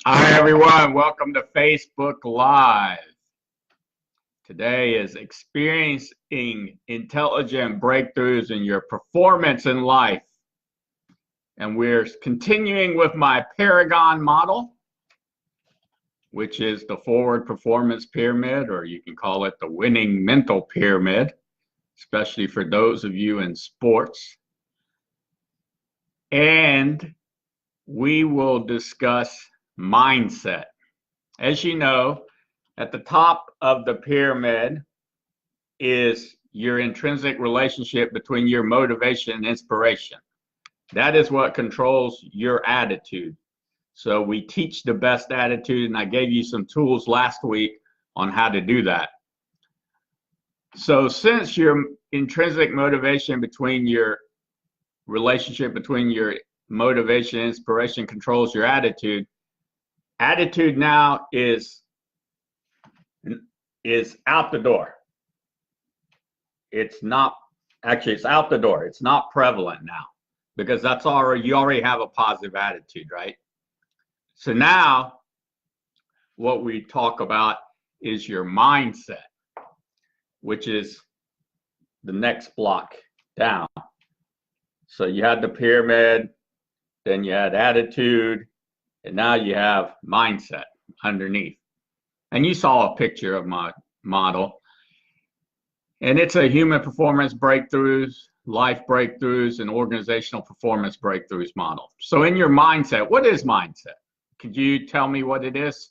Hi, everyone. Welcome to Facebook Live. Today is experiencing intelligent breakthroughs in your performance in life. And we're continuing with my Paragon model, which is the forward performance pyramid, or you can call it the winning mental pyramid, especially for those of you in sports. And we will discuss mindset. As you know, at the top of the pyramid is your intrinsic relationship between your motivation and inspiration. That is what controls your attitude. So we teach the best attitude, and I gave you some tools last week on how to do that. So since your intrinsic motivation between your relationship between your motivation and inspiration controls your attitude, attitude now is out the door. It's not, actually it's out the door. It's not prevalent now because that's already, you already have a positive attitude, right? So now what we talk about is your mindset, which is the next block down. So you had the pyramid, then you had attitude, and now you have mindset underneath. And you saw a picture of my model. And it's a human performance breakthroughs, life breakthroughs, and organizational performance breakthroughs model. So in your mindset, what is mindset? Could you tell me what it is?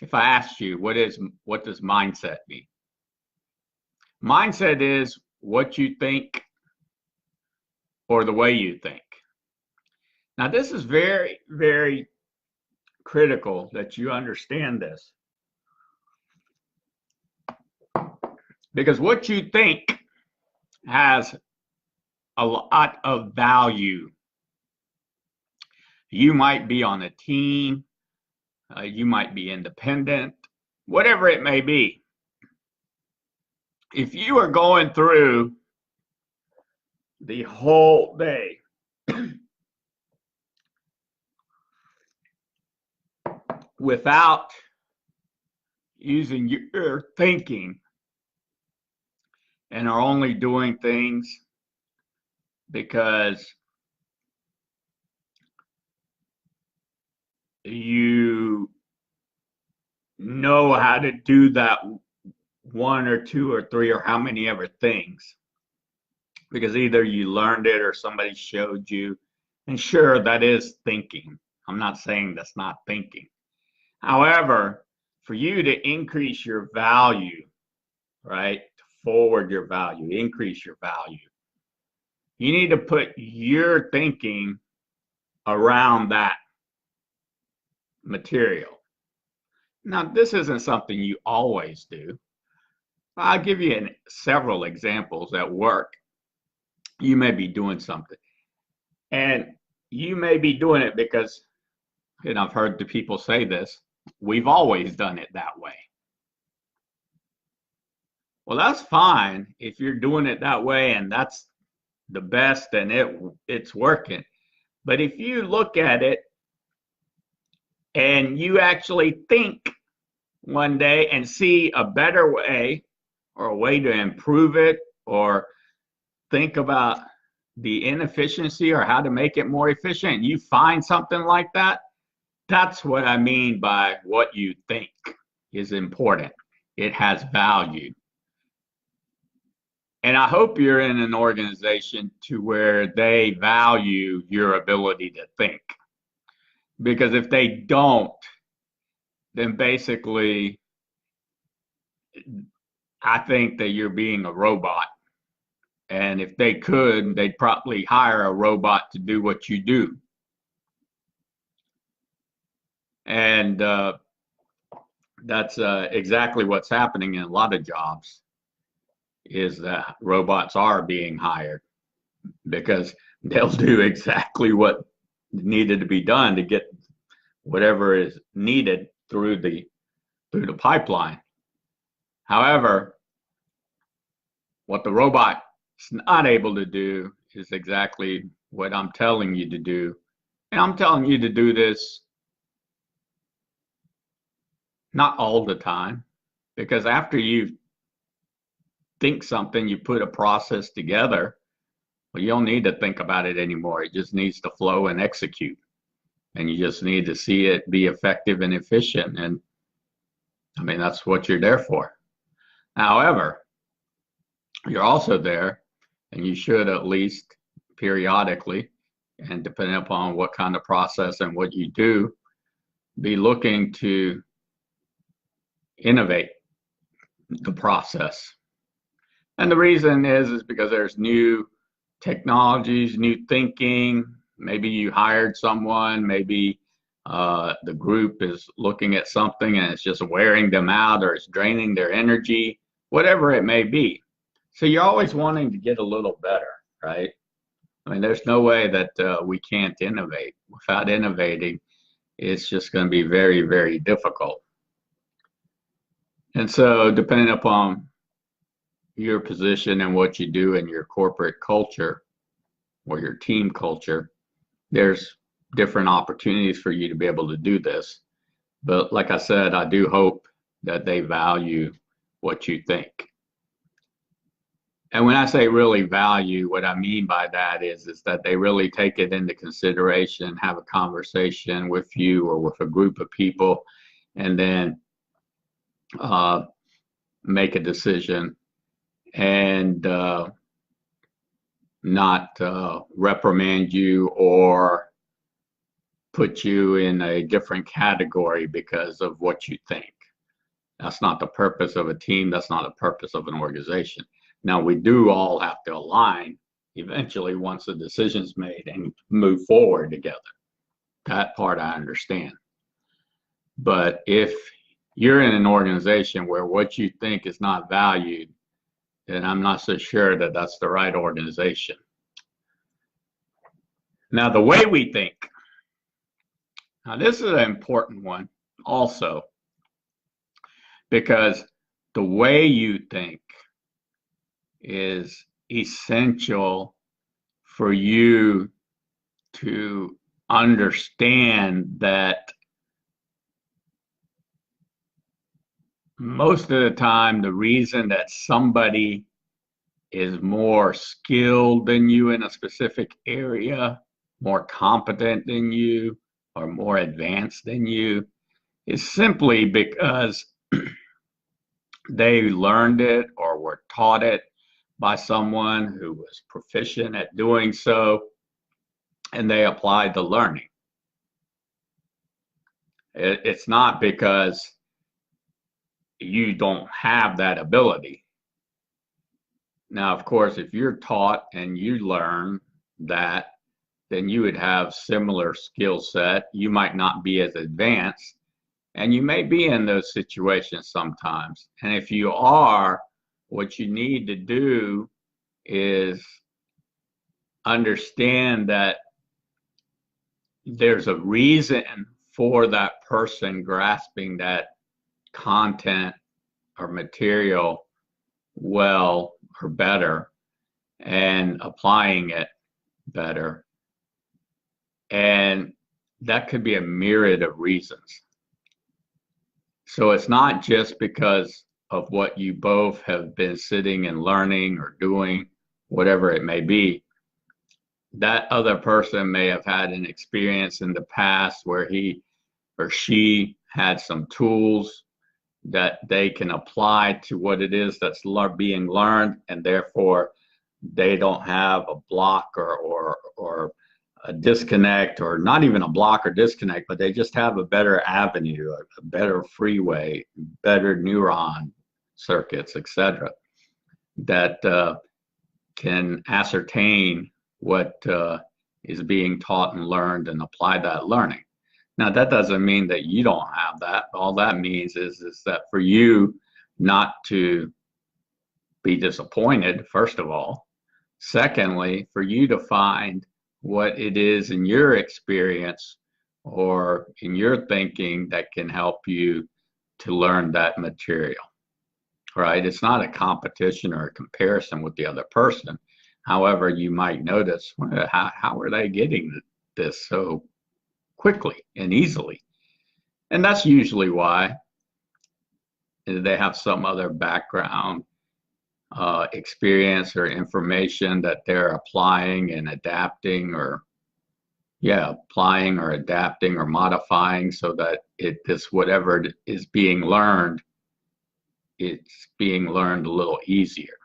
If I asked you, what does mindset mean? Mindset is what you think or the way you think. Now, this is very, very critical that you understand this. Because what you think has a lot of value. You might be on a team, you might be independent, whatever it may be. If you are going through the whole day without using your thinking and are only doing things because you know how to do that one or two or three or how many ever things, because either you learned it or somebody showed you. And sure, that is thinking. I'm not saying that's not thinking. However, for you to increase your value, right, to forward your value, increase your value, you need to put your thinking around that material. Now, this isn't something you always do. I'll give you several examples at work. You may be doing something, and you may be doing it because, and I've heard the people say this, we've always done it that way. Well, that's fine if you're doing it that way and that's the best and it's working. But if you look at it and you actually think one day and see a better way or a way to improve it, or think about the inefficiency or how to make it more efficient, you find something like that, that's what I mean by what you think is important. It has value. And I hope you're in an organization to where they value your ability to think. Because if they don't, then basically, I think that you're being a robot. And if they could, they'd probably hire a robot to do what you do. And that's exactly what's happening in a lot of jobs, is that robots are being hired because they'll do exactly what needed to be done to get whatever is needed through the pipeline. However, what the robot is not able to do is exactly what I'm telling you to do. And I'm telling you to do this Not all the time, because after you think something, you put a process together, well, you don't need to think about it anymore. It just needs to flow and execute. And you just need to see it be effective and efficient. And I mean, that's what you're there for. However, you're also there, and you should at least periodically, and depending upon what kind of process and what you do, be looking to innovate the process. And the reason is because there's new technologies, new thinking. Maybe you hired someone, maybe the group is looking at something and it's just wearing them out, or it's draining their energy, whatever it may be. So you're always wanting to get a little better, right? I mean, there's no way that we can't innovate. Without innovating, it's just going to be very, very difficult. And so depending upon your position and what you do in your corporate culture or your team culture, there's different opportunities for you to be able to do this. But like I said, I do hope that they value what you think. And when I say really value, what I mean by that is that they really take it into consideration, have a conversation with you or with a group of people, and then make a decision, and not reprimand you or put you in a different category because of what you think. That's not the purpose of a team. That's not the purpose of an organization. Now, we do all have to align eventually once the decision's made and move forward together. That part I understand. But if you're in an organization where what you think is not valued, then I'm not so sure that that's the right organization. Now, the way we think. Now, this is an important one also, because the way you think is essential for you to understand that most of the time, the reason that somebody is more skilled than you in a specific area, more competent than you, or more advanced than you, is simply because they learned it or were taught it by someone who was proficient at doing so, and they applied the learning. It's not because you don't have that ability. Now, of course, if you're taught and you learn that, then you would have similar skill set. You might not be as advanced, and you may be in those situations sometimes. And if you are, what you need to do is understand that there's a reason for that person grasping that content or material well or better and applying it better. And that could be a myriad of reasons. So it's not just because of what you both have been sitting and learning or doing, whatever it may be. That other person may have had an experience in the past where he or she had some tools that they can apply to what it is that's being learned, and therefore they don't have a block or a disconnect, or not even a block or disconnect, but they just have a better avenue, a better freeway, better neuron circuits, etc., that can ascertain what is being taught and learned and apply that learning. Now, that doesn't mean that you don't have that. All that means is that for you not to be disappointed, first of all. Secondly, for you to find what it is in your experience or in your thinking that can help you to learn that material, right? It's not a competition or a comparison with the other person. However, you might notice, well, how are they getting this so quickly and easily? And that's usually why they have some other background, experience or information that they're applying and adapting, or applying or adapting or modifying, so that this whatever is being learned, it's being learned a little easier.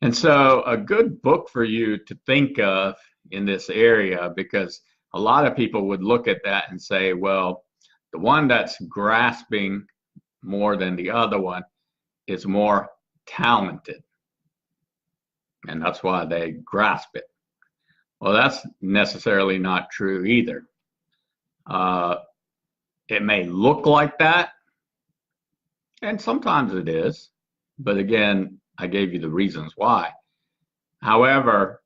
And so a good book for you to think of in this area, because a lot of people would look at that and say, well, the one that's grasping more than the other one is more talented, and that's why they grasp it. Well, that's necessarily not true either. It may look like that, and sometimes it is, but again, I gave you the reasons why. However,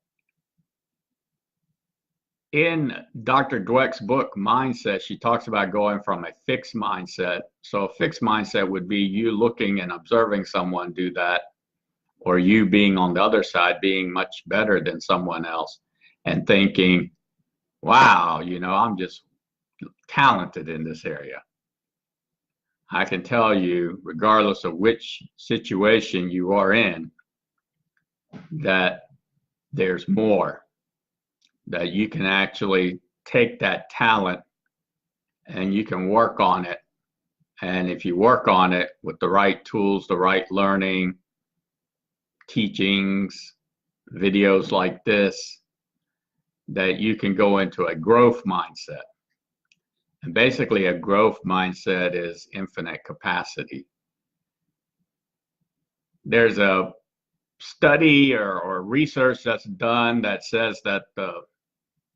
in Dr. Dweck's book, Mindset, she talks about going from a fixed mindset. So a fixed mindset would be you looking and observing someone do that, or you being on the other side, being much better than someone else, and thinking, wow, I'm just talented in this area. I can tell you, regardless of which situation you are in, that there's more, that you can actually take that talent and you can work on it. And if you work on it with the right tools, the right learning, teachings, videos like this, that you can go into a growth mindset. And basically a growth mindset is infinite capacity. There's a study or research that's done that says that the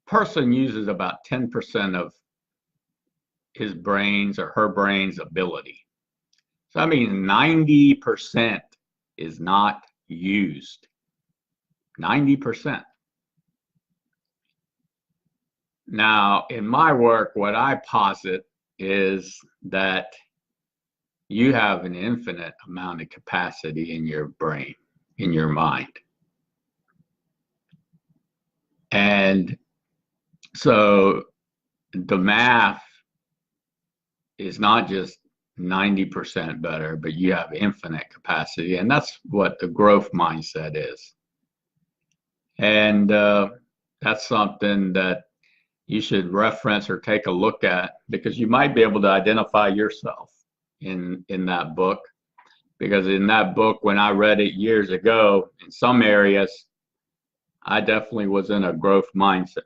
person uses about 10% of his brain's or her brain's ability. So that means 90% is not used. 90%. Now, in my work, what I posit is that you have an infinite amount of capacity in your brain, in your mind. And so the math is not just 90% better, but you have infinite capacity. And that's what the growth mindset is. And that's something that you should reference or take a look at, because you might be able to identify yourself in that book. Because in that book, when I read it years ago, in some areas, I definitely was in a growth mindset.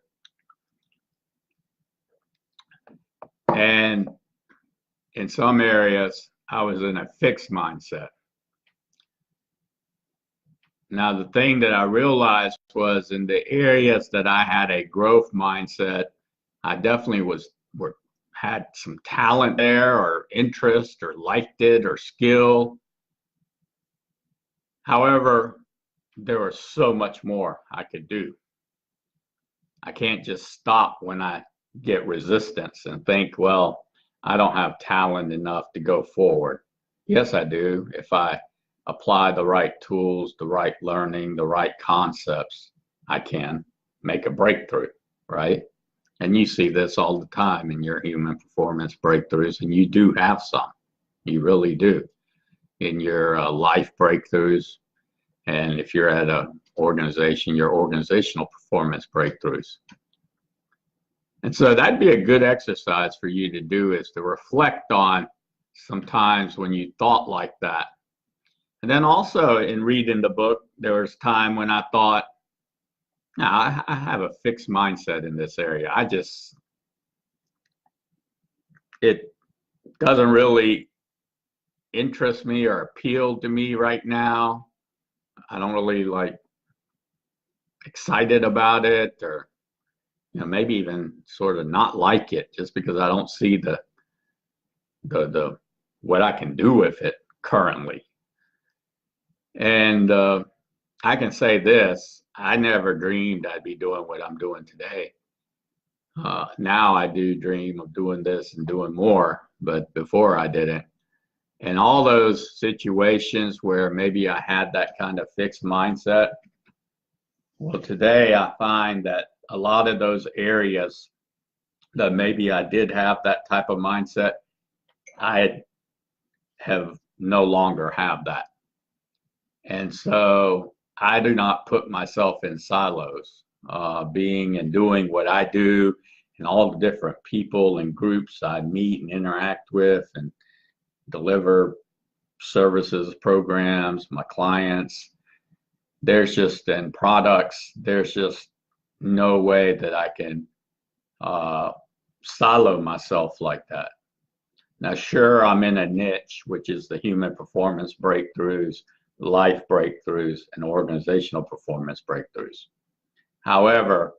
And in some areas, I was in a fixed mindset. Now, the thing that I realized was in the areas that I had a growth mindset, I definitely had some talent there, or interest, or liked it, or skill. However, there was so much more I could do. I can't just stop when I get resistance and think, well, I don't have talent enough to go forward. Yes, I do. If I apply the right tools, the right learning, the right concepts, I can make a breakthrough, right? And you see this all the time in your human performance breakthroughs, and you do have some. You really do. In your life breakthroughs, and if you're at an organization, your organizational performance breakthroughs. And so that'd be a good exercise for you to do, is to reflect on some times when you thought like that. And then also in reading the book, there was time when I thought, no, I have a fixed mindset in this area. It doesn't really interest me or appeal to me right now. I don't really excited about it, or maybe even sort of not like it, just because I don't see the what I can do with it currently. And I can say this: I never dreamed I'd be doing what I'm doing today. Now I do dream of doing this and doing more, but before I didn't. And all those situations where maybe I had that kind of fixed mindset, well, today I find that a lot of those areas that maybe I did have that type of mindset, I had have no longer have that. And so I do not put myself in silos, being and doing what I do and all the different people and groups I meet and interact with and deliver services, programs, my clients. There's just, and products, there's just no way that I can silo myself like that. Now, sure, I'm in a niche, which is the human performance breakthroughs, life breakthroughs, and organizational performance breakthroughs. However,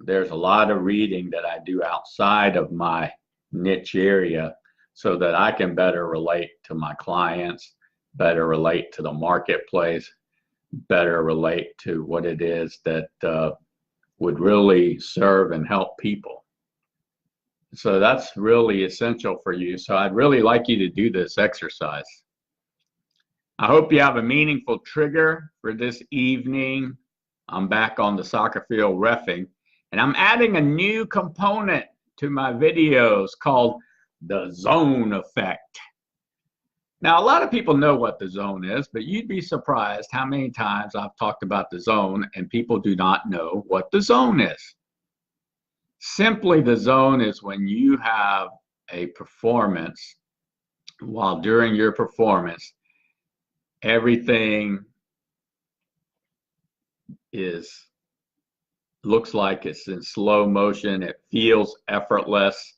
there's a lot of reading that I do outside of my niche area so that I can better relate to my clients, better relate to the marketplace, better relate to what it is that would really serve and help people. So that's really essential for you. So I'd really like you to do this exercise. I hope you have a meaningful trigger for this evening. I'm back on the soccer field reffing, and I'm adding a new component to my videos called the zone effect. Now, a lot of people know what the zone is, but you'd be surprised how many times I've talked about the zone and people do not know what the zone is. Simply, the zone is when you have a performance, while during your performance, everything looks like it's in slow motion, it feels effortless,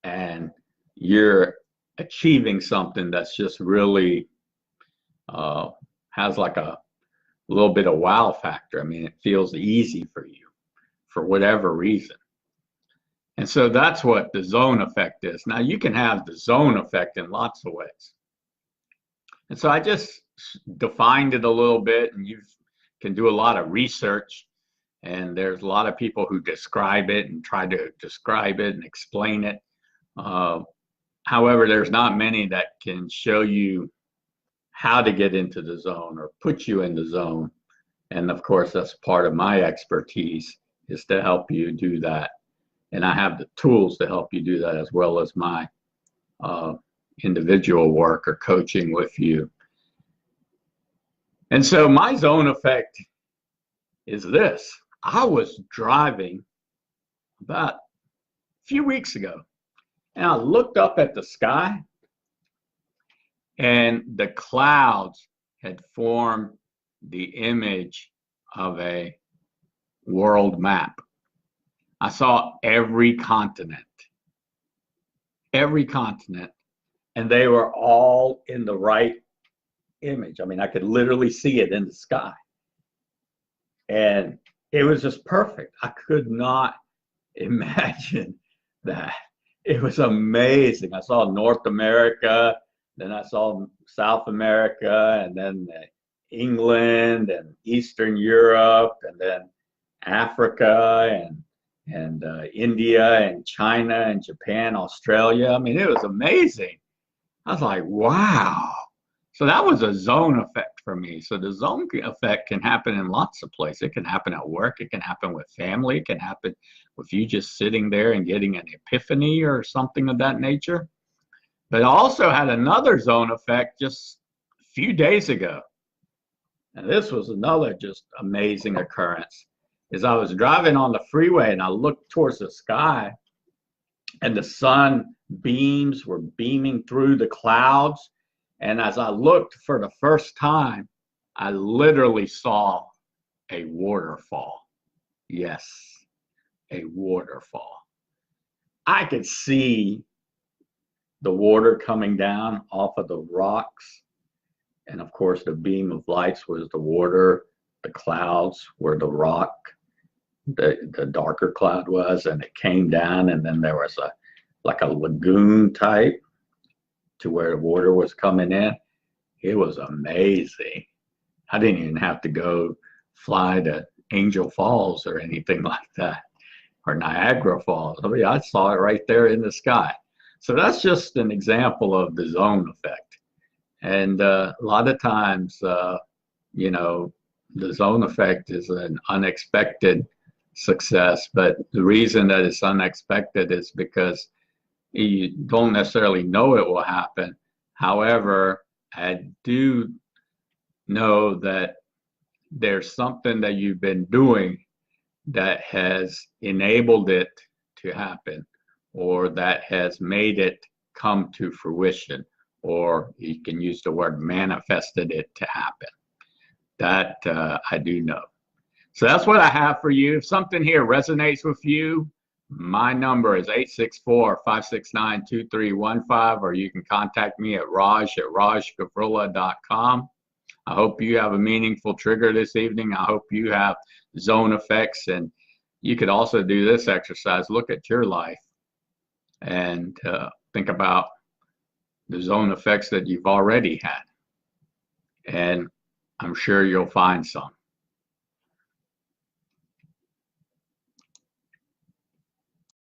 and you're achieving something that's just really has like a little bit of wow factor. I mean, it feels easy for you for whatever reason. And so that's what the zone effect is. Now, you can have the zone effect in lots of ways. And so I just defined it a little bit, and you can do a lot of research, and there's a lot of people who describe it and try to describe it and explain it. However, there's not many that can show you how to get into the zone or put you in the zone. And of course, that's part of my expertise, is to help you do that. And I have the tools to help you do that, as well as my individual work or coaching with you. And so my zone effect is this. I was driving about a few weeks ago, and I looked up at the sky, and the clouds had formed the image of a world map. I saw every continent, and they were all in the right image. I mean, I could literally see it in the sky. And it was just perfect. I could not imagine that. It was amazing. I saw North America, then I saw South America, and then England and Eastern Europe, and then Africa and India and China and Japan, Australia. I mean, it was amazing. I was like, wow. So that was a zone effect for me. So the zone effect can happen in lots of places. It can happen at work. It can happen with family. It can happen with you just sitting there and getting an epiphany or something of that nature. But I also had another zone effect just a few days ago. And this was another just amazing occurrence. Is I was driving on the freeway and I looked towards the sky, and the sun beams were beaming through the clouds. And as I looked for the first time, I literally saw a waterfall. Yes, a waterfall. I could see the water coming down off of the rocks. And of course, the beam of lights was the water. The clouds were the rock. The darker cloud was, and it came down, and then there was like a lagoon type to where the water was coming in. It was amazing. I didn't even have to go fly to Angel Falls or anything like that, or Niagara Falls. I mean, I saw it right there in the sky. So that's just an example of the zone effect. And a lot of times, you know, the zone effect is an unexpected success, but the reason that it's unexpected is because you don't necessarily know it will happen However, I do know that there's something that you've been doing that has enabled it to happen, or that has made it come to fruition, or you can use the word manifested it to happen. That I do know. So that's what I have for you. If something here resonates with you, my number is 864-569-2315, or you can contact me at raj@rajgavrilya.com. I hope you have a meaningful trigger this evening. I hope you have zone effects, and you could also do this exercise. Look at your life and think about the zone effects that you've already had. And I'm sure you'll find some.